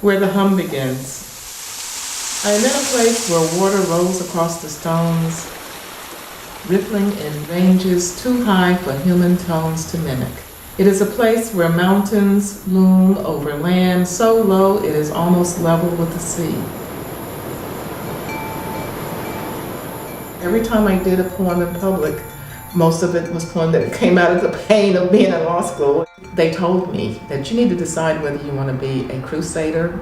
where the hum begins. I am in a place where water rolls across the stones, rippling in ranges too high for human tones to mimic. It is a place where mountains loom over land so low it is almost level with the sea. Every time I did a poem in public, most of it was poem that came out of the pain of being in law school. They told me that you need to decide whether you want to be a crusader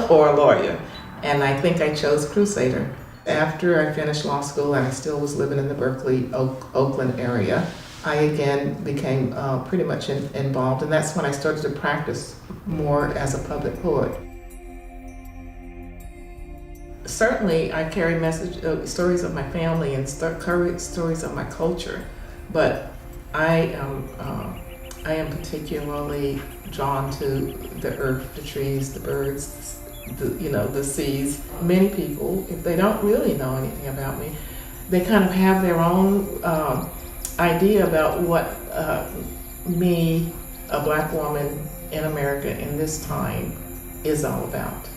or a lawyer. And I think I chose crusader. After I finished law school and I still was living in the Berkeley, Oakland area, I again became pretty much involved, and that's when I started to practice more as a public poet. Certainly, I carry stories of my family and stories of my culture, but I am particularly drawn to the earth, the trees, the birds, the seas. Many people, if they don't really know anything about me, they kind of have their own idea about what me, a black woman in America in this time, is all about.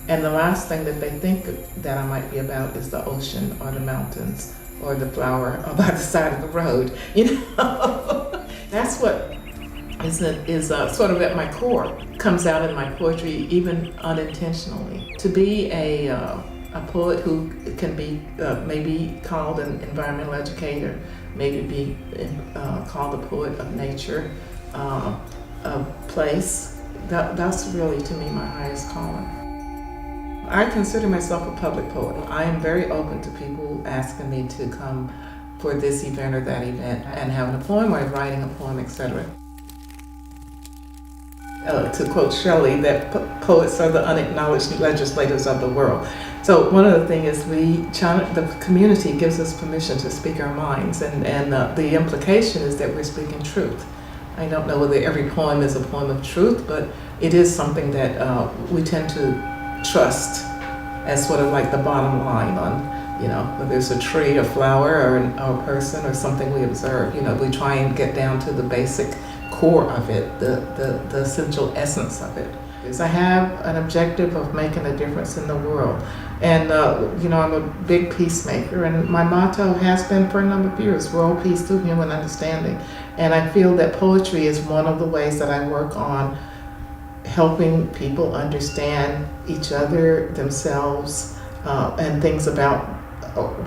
And the last thing that they think that I might be about is the ocean or the mountains or the flower by the side of the road. That's what is sort of at my core, comes out in my poetry even unintentionally. To be a poet who can be maybe called an environmental educator, maybe be called a poet of nature, of place, that's really to me my highest calling. I consider myself a public poet. I am very open to people asking me to come for this event or that event and having a poem or writing a poem, etc. To quote Shelley, that poets are the unacknowledged legislators of the world. So one of the things is the community gives us permission to speak our minds, and the implication is that we're speaking truth. I don't know whether every poem is a poem of truth, but it is something that we tend to trust as sort of like the bottom line on, whether it's a tree, a flower, or a person, or something we observe. We try and get down to the basic core of it, the essential essence of it. I have an objective of making a difference in the world. And, I'm a big peacemaker, and my motto has been for a number of years, world peace through human understanding. And I feel that poetry is one of the ways that I work on helping people understand each other, themselves, and things about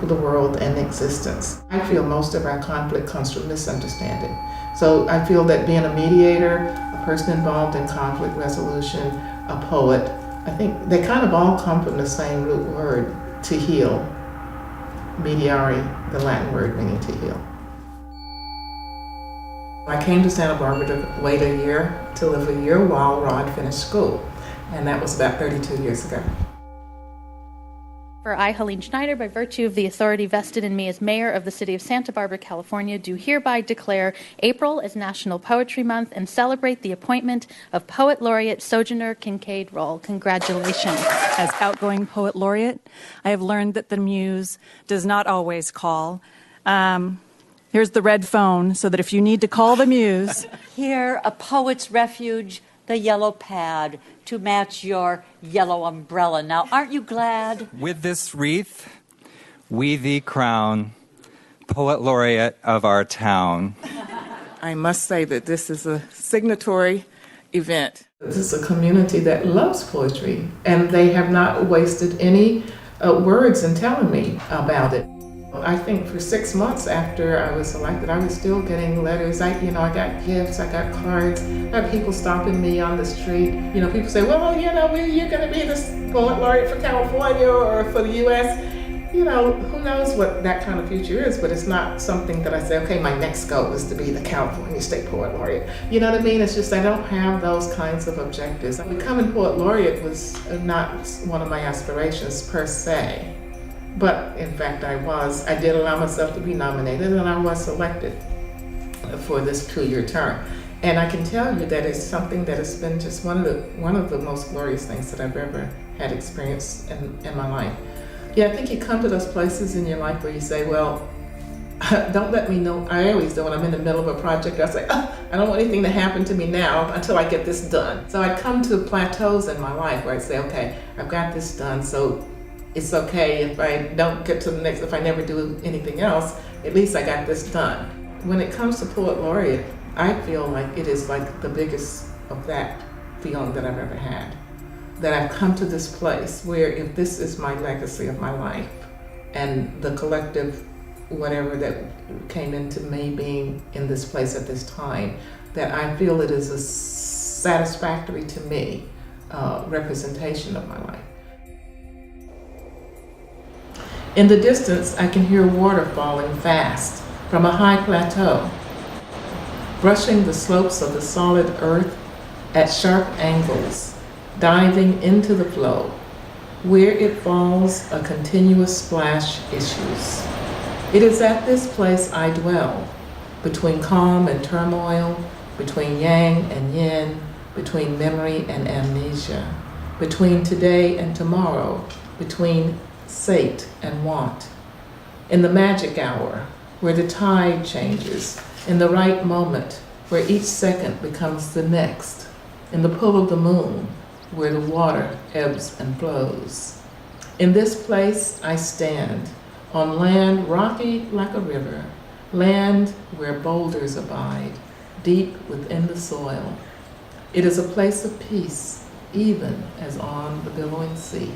the world and existence. I feel most of our conflict comes from misunderstanding. So I feel that being a mediator, a person involved in conflict resolution, a poet, I think they kind of all come from the same root word, to heal. Mediare, the Latin word meaning to heal. I came to Santa Barbara to live a year while Rod finished school, and that was about 32 years ago. For I, Helene Schneider, by virtue of the authority vested in me as mayor of the city of Santa Barbara, California, do hereby declare April as National Poetry Month and celebrate the appointment of Poet Laureate Sojourner Kincaid Rolle. Congratulations. As outgoing Poet Laureate, I have learned that the muse does not always call. Here's the red phone so that if you need to call the muse. Here, a poet's refuge, the yellow pad to match your yellow umbrella. Now, aren't you glad? With this wreath, we thee crown, Poet Laureate of our town. I must say that this is a signatory event. This is a community that loves poetry, and they have not wasted any words in telling me about it. I think for 6 months after I was elected, I was still getting letters. I got gifts, I got cards. I had people stopping me on the street. People say, well, you're going to be this Poet Laureate for California or for the U.S. Who knows what that kind of future is, but it's not something that I say, okay, my next goal is to be the California State Poet Laureate. You know what I mean? It's just I don't have those kinds of objectives. Becoming Poet Laureate was not one of my aspirations per se. But in fact, I did allow myself to be nominated, and I was selected for this 2-year term. And I can tell you that it's something that has been just one of the most glorious things that I've ever had experienced in my life. Yeah, I think you come to those places in your life where you say, well, don't let me know. I always do when I'm in the middle of a project. I say, oh, I don't want anything to happen to me now until I get this done. So I come to plateaus in my life where I say, okay, I've got this done, so it's okay if I don't get to the next, if I never do anything else, at least I got this done. When it comes to Poet Laureate, I feel like it is like the biggest of that feeling that I've ever had. That I've come to this place where if this is my legacy of my life and the collective whatever that came into me being in this place at this time, that I feel it is a satisfactory to me representation of my life. In the distance, I can hear water falling fast from a high plateau, brushing the slopes of the solid earth at sharp angles, diving into the flow. Where it falls, a continuous splash issues. It is at this place I dwell, between calm and turmoil, between yang and yin, between memory and amnesia, between today and tomorrow, between sate and want. In the magic hour, where the tide changes, in the right moment, where each second becomes the next, in the pull of the moon, where the water ebbs and flows. In this place I stand, on land rocky like a river, land where boulders abide, deep within the soil. It is a place of peace, even as on the billowing sea.